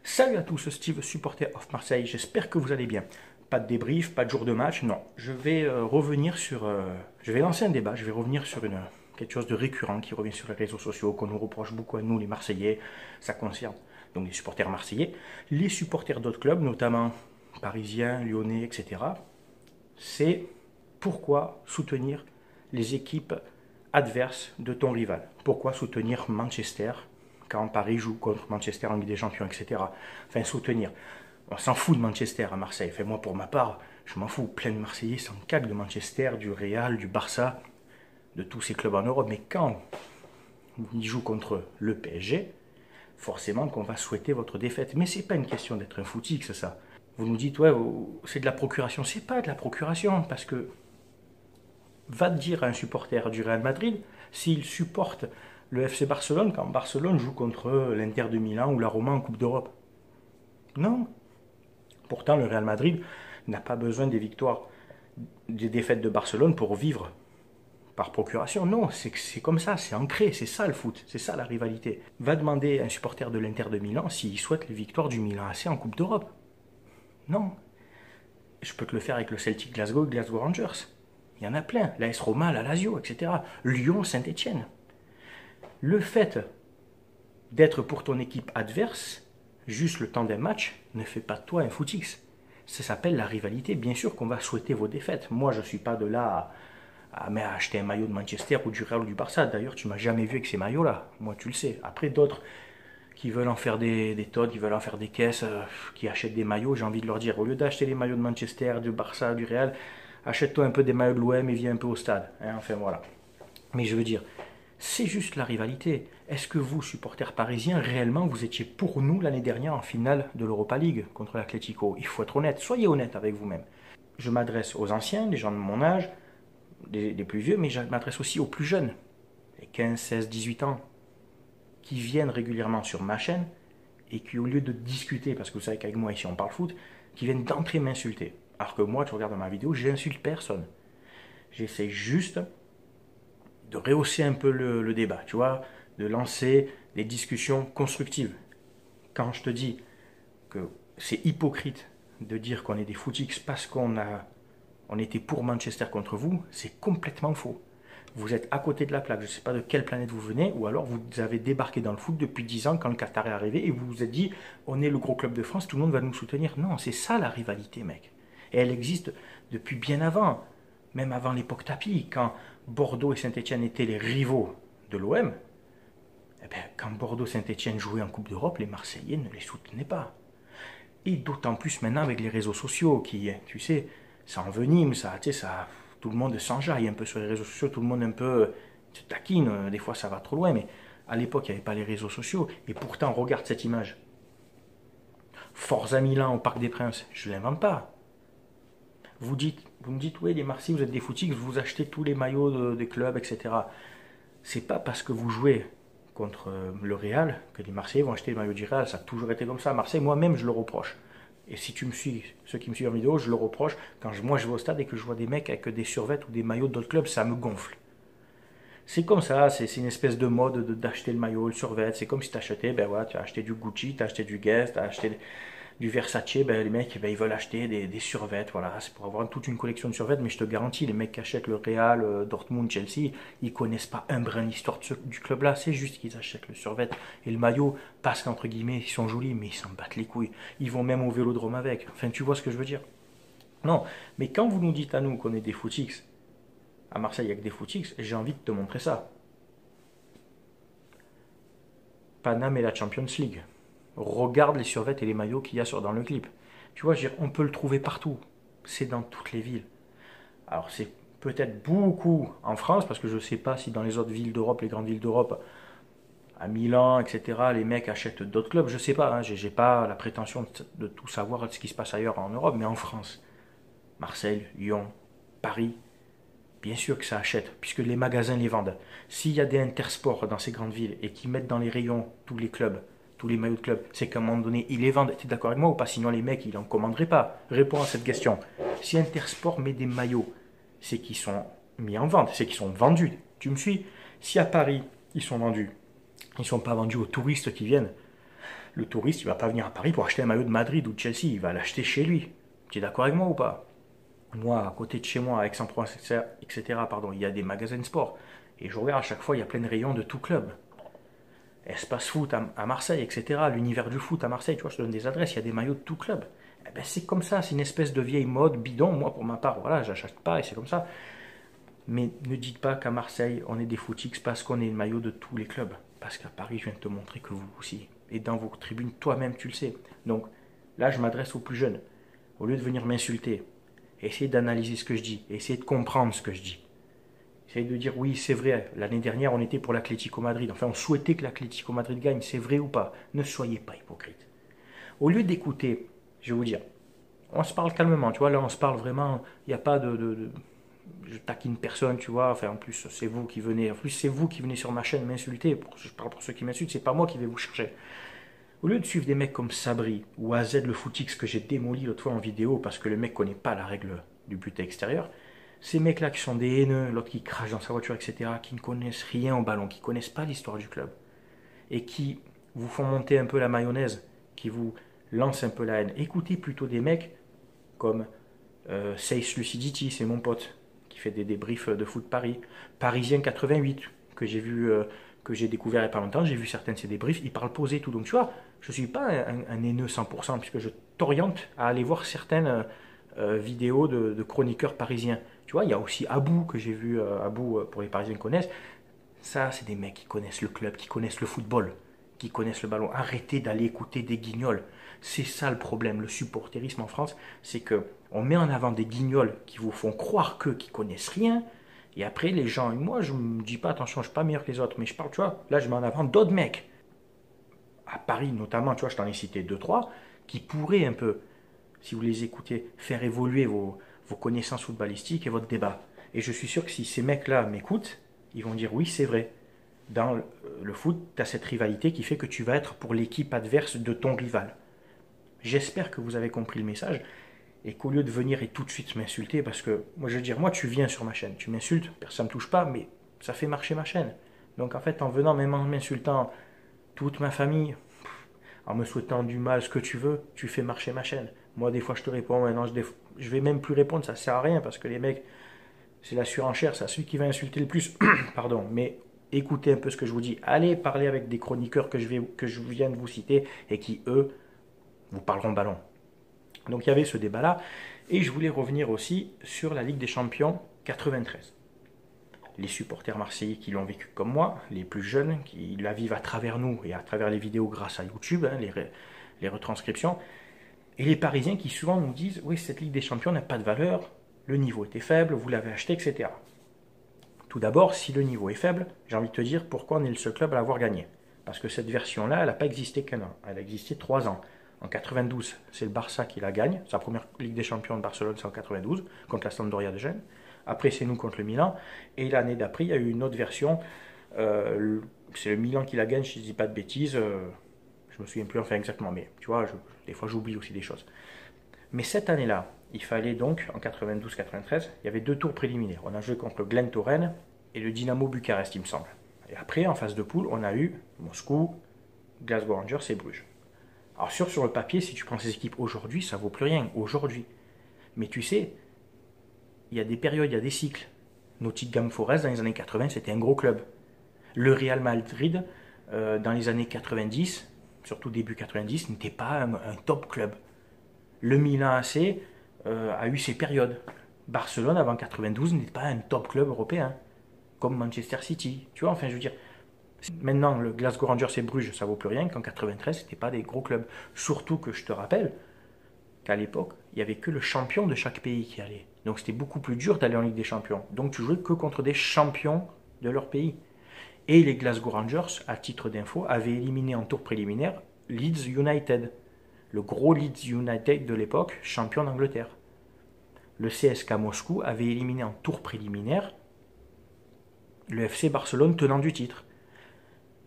Salut à tous, Steve, supporter of Marseille, j'espère que vous allez bien. Pas de débrief, pas de jour de match, non. Je vais revenir sur... je vais lancer un débat, je vais revenir sur quelque chose de récurrent qui revient sur les réseaux sociaux, qu'on nous reproche beaucoup à nous les Marseillais. Ça concerne donc les supporters marseillais, les supporters d'autres clubs, notamment parisiens, lyonnais, etc. C'est pourquoi soutenir les équipes adverses de ton rival. Pourquoi soutenir Manchester quand Paris joue contre Manchester en Ligue des Champions, etc. Enfin, soutenir. On s'en fout de Manchester à Marseille. Enfin, moi, pour ma part, je m'en fous. Plein de Marseillais s'en caquent de Manchester, du Real, du Barça, de tous ces clubs en Europe. Mais quand ils jouent contre le PSG, forcément qu'on va souhaiter votre défaite. Mais c'est pas une question d'être un footix, ça. Vous nous dites, ouais, c'est de la procuration. C'est pas de la procuration, parce que va dire à un supporter du Real Madrid s'il supporte le FC Barcelone quand Barcelone joue contre l'Inter de Milan ou la Roma en Coupe d'Europe. Non. Pourtant, le Real Madrid n'a pas besoin des victoires, des défaites de Barcelone pour vivre par procuration. Non, c'est comme ça, c'est ancré, c'est ça le foot, c'est ça la rivalité. Va demander à un supporter de l'Inter de Milan s'il souhaite les victoires du Milan AC en Coupe d'Europe. Non. Je peux te le faire avec le Celtic Glasgow et Glasgow Rangers. Il y en a plein. L'AS Roma, la Lazio, etc. Lyon, Saint-Etienne. Le fait d'être pour ton équipe adverse, juste le temps d'un match, ne fait pas de toi un footix. Ça s'appelle la rivalité. Bien sûr qu'on va souhaiter vos défaites. Moi, je ne suis pas de là à acheter un maillot de Manchester ou du Real ou du Barça. D'ailleurs, tu m'as jamais vu avec ces maillots-là. Moi, tu le sais. Après, d'autres qui veulent en faire des tonnes, qui veulent en faire des caisses, qui achètent des maillots, j'ai envie de leur dire, au lieu d'acheter les maillots de Manchester, du Barça, du Real, achète-toi un peu des maillots de l'OM et viens un peu au stade. Hein, enfin voilà. Mais je veux dire, c'est juste la rivalité. Est-ce que vous, supporters parisiens, réellement, vous étiez pour nous l'année dernière en finale de l'Europa League contre l'Atlético? Il faut être honnête, soyez honnête avec vous-même. Je m'adresse aux anciens, les gens de mon âge, des plus vieux, mais je m'adresse aussi aux plus jeunes, les 15, 16, 18 ans, qui viennent régulièrement sur ma chaîne et qui, au lieu de discuter, parce que vous savez qu'avec moi ici on parle foot, qui viennent d'entrer m'insulter. Alors que moi, tu regardes ma vidéo, j'insulte personne. J'essaie juste de rehausser un peu le débat, tu vois, de lancer des discussions constructives. Quand je te dis que c'est hypocrite de dire qu'on est des footix parce on était pour Manchester contre vous, c'est complètement faux. Vous êtes à côté de la plaque, je ne sais pas de quelle planète vous venez, ou alors vous avez débarqué dans le foot depuis 10 ans quand le Qatar est arrivé et vous vous êtes dit on est le gros club de France, tout le monde va nous soutenir. Non, c'est ça la rivalité, mec. Et elle existe depuis bien avant, même avant l'époque tapis, quand Bordeaux et Saint-Etienne étaient les rivaux de l'OM. Eh bien, quand Bordeaux-Saint-Etienne jouait en Coupe d'Europe, les Marseillais ne les soutenaient pas. Et d'autant plus maintenant avec les réseaux sociaux qui, tu sais, ça envenime, ça, tu sais, ça, tout le monde s'enjaille un peu sur les réseaux sociaux, tout le monde un peu se taquine, des fois ça va trop loin, mais à l'époque il n'y avait pas les réseaux sociaux, et pourtant regarde cette image. Forza Milan au Parc des Princes, je ne l'invente pas. Vous me dites, oui, les Marseillais, vous êtes des footix, vous achetez tous les maillots des clubs, etc. C'est pas parce que vous jouez contre le Real que les Marseillais vont acheter le maillot du Real. Ça a toujours été comme ça. Marseille, moi-même, je le reproche. Et si tu me suis, ceux qui me suivent en vidéo, je le reproche. Quand moi je vais au stade et que je vois des mecs avec des survêtements ou des maillots d'autres clubs, ça me gonfle. C'est comme ça, c'est une espèce de mode d'acheter le maillot, le survêt. C'est comme si tu achetais, ben voilà, tu as acheté du Gucci, tu as acheté du Guess, tu as acheté du Versace, ben les mecs, ben, ils veulent acheter des survêtements, voilà, c'est pour avoir toute une collection de survêtements, mais je te garantis, les mecs qui achètent le Real, Dortmund, Chelsea, ils connaissent pas un brin d'histoire du club-là, c'est juste qu'ils achètent le survêtement et le maillot, parce qu'entre guillemets, ils sont jolis, mais ils s'en battent les couilles. Ils vont même au vélodrome avec. Enfin, tu vois ce que je veux dire? Non, mais quand vous nous dites à nous qu'on est des footix, à Marseille il n'y a que des footix, j'ai envie de te montrer ça. Paname et la Champions League. Regarde les survêtements et les maillots qu'il y a dans le clip. Tu vois, on peut le trouver partout. C'est dans toutes les villes. Alors c'est peut-être beaucoup en France, parce que je ne sais pas si dans les autres villes d'Europe, les grandes villes d'Europe, à Milan, etc., les mecs achètent d'autres clubs. Je ne sais pas, hein, j'ai pas la prétention de tout savoir de ce qui se passe ailleurs en Europe, mais en France, Marseille, Lyon, Paris, bien sûr que ça achète, puisque les magasins les vendent. S'il y a des intersports dans ces grandes villes et qui mettent dans les rayons tous les clubs, tous les maillots de club, c'est qu'à un moment donné, ils les vendent. Tu es d'accord avec moi ou pas? Sinon, les mecs, ils n'en commanderaient pas. Réponds à cette question. Si Intersport met des maillots, c'est qu'ils sont mis en vente, c'est qu'ils sont vendus. Tu me suis? Si à Paris, ils sont vendus, ils ne sont pas vendus aux touristes qui viennent, Le touriste, il va pas venir à Paris pour acheter un maillot de Madrid ou de Chelsea, il va l'acheter chez lui. Tu es d'accord avec moi ou pas? Moi, à côté de chez moi, à Aix-en-Provence, etc., pardon, il y a des magasins de sport. Et je regarde à chaque fois, il y a plein de rayons de tout club. Espace foot à Marseille, etc. L'univers du foot à Marseille, tu vois, je te donne des adresses, il y a des maillots de tout club. Eh ben, c'est comme ça, c'est une espèce de vieille mode bidon. Moi, pour ma part, voilà, j'achète pas et c'est comme ça. Mais ne dites pas qu'à Marseille, on est des footix parce qu'on est le maillot de tous les clubs. Parce qu'à Paris, je viens de te montrer que vous aussi. Et dans vos tribunes, toi-même, tu le sais. Donc là, je m'adresse aux plus jeunes. Au lieu de venir m'insulter, essayez d'analyser ce que je dis, essayez de comprendre ce que je dis. Essayez de dire oui, c'est vrai, l'année dernière, on était pour l'Atlético Madrid. Enfin, on souhaitait que l'Atlético Madrid gagne, c'est vrai ou pas. Ne soyez pas hypocrite. Au lieu d'écouter, je vais vous dire, on se parle calmement, tu vois, là, on se parle vraiment, il n'y a pas je taquine personne, tu vois. Enfin, en plus, c'est vous qui venez. En plus, c'est vous qui venez sur ma chaîne m'insulter. Je parle pour ceux qui m'insultent, c'est pas moi qui vais vous chercher. Au lieu de suivre des mecs comme Sabri ou AZ le footix que j'ai démoli l'autre fois en vidéo parce que le mec connaît pas la règle du but extérieur, ces mecs-là qui sont des haineux, l'autre qui crache dans sa voiture, etc., qui ne connaissent rien au ballon, qui ne connaissent pas l'histoire du club et qui vous font monter un peu la mayonnaise, qui vous lancent un peu la haine. Écoutez plutôt des mecs comme Seiss Lucidity, c'est mon pote qui fait des débriefs de foot Paris. Parisien 88, que j'ai vu, que j'ai découvert il n'y a pas longtemps, j'ai vu certains de ses débriefs, il parle posé et tout. Donc tu vois, je ne suis pas un haineux 100%, puisque je t'oriente à aller voir certaines vidéos de chroniqueurs parisiens. Tu vois, il y a aussi Abou, que j'ai vu, Abou, pour les Parisiens connaissent. Ça, c'est des mecs qui connaissent le club, qui connaissent le football, qui connaissent le ballon. Arrêtez d'aller écouter des guignols. C'est ça le problème, le supporterisme en France, c'est que on met en avant des guignols qui vous font croire qu'eux qui connaissent rien, et après les gens, et moi je me dis pas attention, je suis pas meilleur que les autres, mais je parle, tu vois, là je mets en avant d'autres mecs, à Paris notamment, tu vois, je t'en ai cité deux, trois, qui pourraient un peu, si vous les écoutez, faire évoluer vos connaissances footballistiques et votre débat. Et je suis sûr que si ces mecs-là m'écoutent, ils vont dire oui, c'est vrai. Dans le foot, tu as cette rivalité qui fait que tu vas être pour l'équipe adverse de ton rival. J'espère que vous avez compris le message et qu'au lieu de venir et tout de suite m'insulter, parce que moi je veux dire, moi tu viens sur ma chaîne, tu m'insultes, personne ne me touche pas, mais ça fait marcher ma chaîne. Donc en fait, en venant, même en m'insultant toute ma famille, en me souhaitant du mal, ce que tu veux, tu fais marcher ma chaîne. Moi, des fois, je te réponds, maintenant, je vais même plus répondre, ça sert à rien, parce que les mecs, c'est la surenchère, c'est celui qui va insulter le plus. Pardon, mais écoutez un peu ce que je vous dis. Allez parler avec des chroniqueurs que je viens de vous citer et qui, eux, vous parleront ballon. Donc il y avait ce débat-là. Et je voulais revenir aussi sur la Ligue des Champions 93. Les supporters marseillais qui l'ont vécu comme moi, les plus jeunes, qui la vivent à travers nous et à travers les vidéos grâce à YouTube, hein, les retranscriptions, et les Parisiens qui souvent nous disent « Oui, cette Ligue des Champions n'a pas de valeur, le niveau était faible, vous l'avez acheté, etc. » Tout d'abord, si le niveau est faible, j'ai envie de te dire pourquoi on est le seul club à l'avoir gagné. Parce que cette version-là, elle n'a pas existé qu'un an, elle a existé 3 ans. En 92, c'est le Barça qui la gagne. Sa première Ligue des Champions de Barcelone, c'est en 92, contre la Sampdoria de Gênes. Après, c'est nous contre le Milan. Et l'année d'après, il y a eu une autre version. C'est le Milan qui la gagne, si je ne dis pas de bêtises. Je me souviens plus enfin exactement, mais tu vois, des fois j'oublie aussi des choses. Mais cette année-là, il fallait donc, en 92-93, il y avait 2 tours préliminaires. On a joué contre le Glen Toren et le Dynamo Bucarest, il me semble. Et après, en phase de poule, on a eu Moscou, Glasgow Rangers et Bruges. Alors sur le papier, si tu prends ces équipes aujourd'hui, ça vaut plus rien, aujourd'hui. Mais tu sais, il y a des périodes, il y a des cycles. Nottingham Forest, dans les années 80, c'était un gros club. Le Real Madrid, dans les années 90, surtout début 90, n'était pas un top club. Le Milan AC a eu ses périodes. Barcelone, avant 92, n'était pas un top club européen, comme Manchester City. Tu vois, enfin, je veux dire, maintenant, le Glasgow Rangers et Bruges, ça vaut plus rien, qu'en 93, ce n'était pas des gros clubs. Surtout que je te rappelle qu'à l'époque, il n'y avait que le champion de chaque pays qui allait. Donc c'était beaucoup plus dur d'aller en Ligue des Champions. Donc tu jouais que contre des champions de leur pays. Et les Glasgow Rangers, à titre d'info, avaient éliminé en tour préliminaire Leeds United. Le gros Leeds United de l'époque, champion d'Angleterre. Le CSKA Moscou avait éliminé en tour préliminaire le FC Barcelone tenant du titre.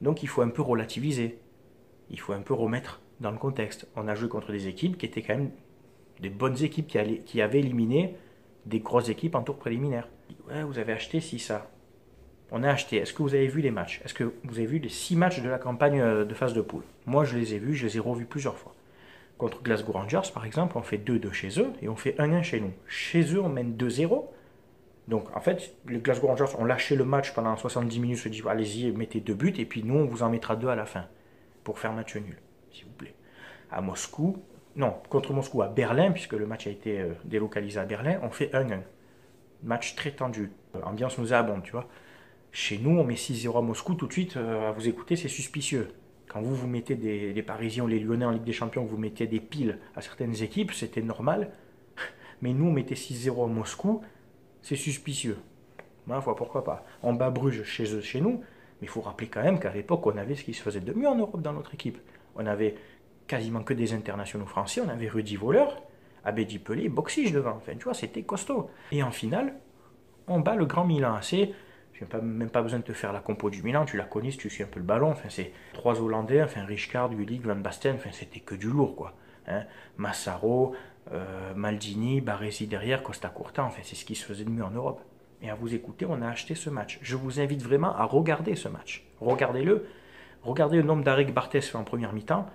Donc il faut un peu relativiser. Il faut un peu remettre dans le contexte. On a joué contre des équipes qui étaient quand même des bonnes équipes qui avaient éliminé des grosses équipes en tour préliminaire. Ouais, vous avez acheté si ça. On a acheté. Est-ce que vous avez vu les matchs? Est-ce que vous avez vu les 6 matchs de la campagne de phase de poule? Moi, je les ai vus, je les ai revus plusieurs fois. Contre Glasgow Rangers, par exemple, on fait 2-2 chez eux et on fait 1-1 chez nous. Chez eux, on mène 2-0. Donc, en fait, les Glasgow Rangers ont lâché le match pendant 70 minutes, se disent allez-y, mettez 2 buts, et puis nous, on vous en mettra 2 à la fin, pour faire match nul, s'il vous plaît. À Moscou, non, contre Moscou, à Berlin, puisque le match a été délocalisé à Berlin, on fait 1-1. Match très tendu. L'ambiance nous abonde, tu vois. Chez nous, on met 6-0 à Moscou, tout de suite, à vous écouter, c'est suspicieux. Quand vous mettez des Parisiens ou les Lyonnais en Ligue des Champions, vous mettez des piles à certaines équipes, c'était normal. Mais nous, on mettait 6-0 à Moscou, c'est suspicieux. Ma foi, pourquoi pas. On bat Bruges chez eux, chez nous, mais il faut rappeler quand même qu'à l'époque, on avait ce qui se faisait de mieux en Europe dans notre équipe. On avait quasiment que des internationaux français, on avait Rudy Voleur, Abedi Pelé, Boxige devant. Enfin, tu vois, c'était costaud. Et en finale, on bat le grand Milan AC. Je n'ai même pas besoin de te faire la compo du Milan, tu la connais si tu suis un peu le ballon. Enfin, c'est 3 Hollandais, enfin, Rijkaard, Gullit, Van Basten, enfin, c'était que du lourd, quoi. Hein. Massaro, Maldini, Baresi derrière, Costa Curta, enfin, c'est ce qui se faisait de mieux en Europe. Et à vous écouter, on a acheté ce match. Je vous invite vraiment à regarder ce match. Regardez-le. Regardez le nombre d'arrêts que Barthez fait en première mi-temps,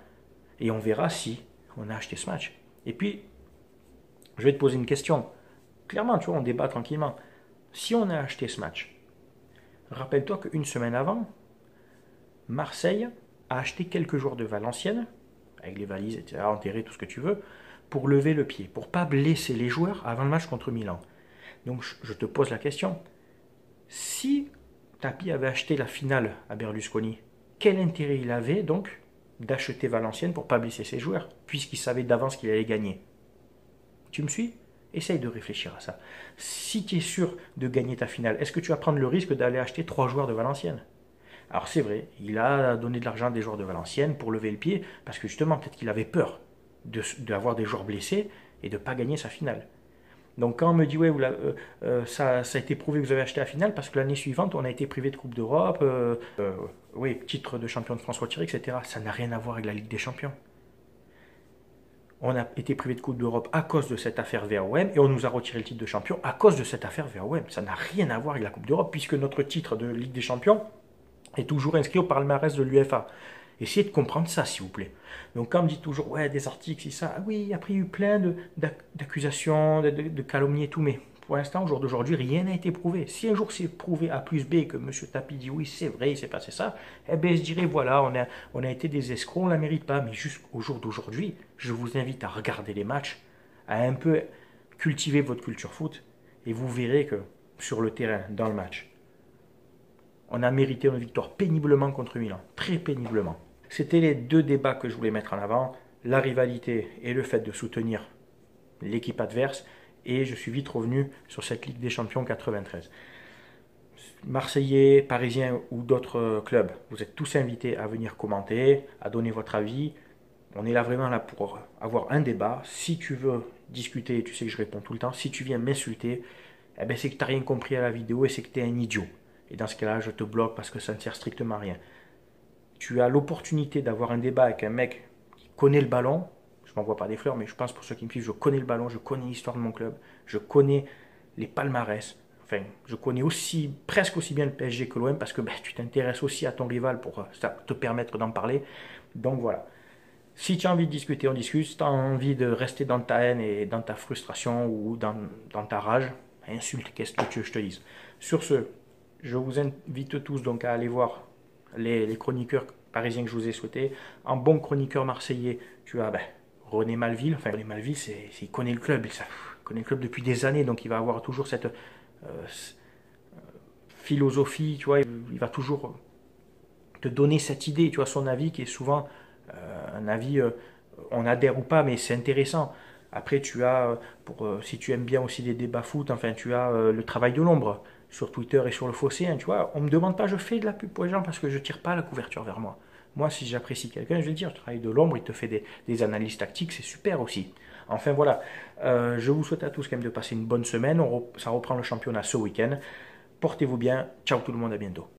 et on verra si on a acheté ce match. Et puis, je vais te poser une question. Clairement, tu vois, on débat tranquillement. Si on a acheté ce match, rappelle-toi qu'une semaine avant, Marseille a acheté quelques joueurs de Valenciennes, avec les valises, etc., enterré, tout ce que tu veux, pour lever le pied, pour ne pas blesser les joueurs avant le match contre Milan. Donc je te pose la question, si Tapie avait acheté la finale à Berlusconi, quel intérêt il avait donc d'acheter Valenciennes pour ne pas blesser ses joueurs, puisqu'il savait d'avance qu'il allait gagner? Tu me suis? Essaye de réfléchir à ça. Si tu es sûr de gagner ta finale, est-ce que tu vas prendre le risque d'aller acheter 3 joueurs de Valenciennes? Alors c'est vrai, il a donné de l'argent à des joueurs de Valenciennes pour lever le pied, parce que justement, peut-être qu'il avait peur d'avoir des joueurs blessés et de ne pas gagner sa finale. Donc quand on me dit, ouais, ça a été prouvé que vous avez acheté la finale, parce que l'année suivante, on a été privé de Coupe d'Europe, oui, titre de champion de France retiré, etc. Ça n'a rien à voir avec la Ligue des Champions. On a été privé de Coupe d'Europe à cause de cette affaire VOM et on nous a retiré le titre de champion à cause de cette affaire VOM. Ça n'a rien à voir avec la Coupe d'Europe puisque notre titre de Ligue des Champions est toujours inscrit au palmarès de l'UEFA. Essayez de comprendre ça, s'il vous plaît. Donc, quand on me dit toujours, ouais, des articles, c'est ça, ah oui, après il y a eu plein d'accusations, de calomnies et tout, mais pour l'instant, au jour d'aujourd'hui, rien n'a été prouvé. Si un jour c'est prouvé A plus B que M. Tapie dit oui, c'est vrai, il s'est passé ça, eh bien, je dirais, voilà, on a été des escrocs, on ne la mérite pas. Mais jusqu'au jour d'aujourd'hui, je vous invite à regarder les matchs, à un peu cultiver votre culture foot, et vous verrez que sur le terrain, dans le match, on a mérité une victoire péniblement contre Milan, très péniblement. C'était les 2 débats que je voulais mettre en avant, la rivalité et le fait de soutenir l'équipe adverse, et je suis vite revenu sur cette Ligue des Champions 93. Marseillais, Parisiens ou d'autres clubs, vous êtes tous invités à venir commenter, à donner votre avis. On est là vraiment là pour avoir un débat. Si tu veux discuter, tu sais que je réponds tout le temps, si tu viens m'insulter, eh ben c'est que tu n'as rien compris à la vidéo et c'est que tu es un idiot. Et dans ce cas-là, je te bloque parce que ça ne sert strictement à rien. Tu as l'opportunité d'avoir un débat avec un mec qui connaît le ballon. Je m'envoie pas des fleurs, mais je pense pour ceux qui me suivent, je connais le ballon, je connais l'histoire de mon club, je connais les palmarès. Enfin, je connais presque aussi bien le PSG que l'OM parce que tu t'intéresses aussi à ton rival pour te permettre d'en parler. Donc voilà. Si tu as envie de discuter, on discute. Si tu as envie de rester dans ta haine et dans ta frustration ou dans ta rage, insulte, qu'est-ce que tu veux que je te dise. Sur ce, je vous invite tous donc à aller voir les chroniqueurs parisiens que je vous ai souhaités. En bon chroniqueur marseillais, tu as René Malville. Enfin, René Malville, il connaît le club. Il connaît le club depuis des années, donc il va avoir toujours cette philosophie, tu vois. Il va toujours te donner cette idée, tu vois, son avis qui est souvent un avis, on adhère ou pas, mais c'est intéressant. Après, tu as, si tu aimes bien aussi les débats foot, enfin, tu as le travail de l'ombre sur Twitter et sur le fossé, hein, tu vois. On me demande pas, je fais de la pub pour les gens parce que je tire pas la couverture vers moi. Moi, si j'apprécie quelqu'un, je vais dire, je travaille de l'ombre, il te fait des analyses tactiques, c'est super aussi. Enfin voilà, je vous souhaite à tous quand même de passer une bonne semaine. Ça reprend le championnat ce week-end. Portez-vous bien. Ciao tout le monde, à bientôt.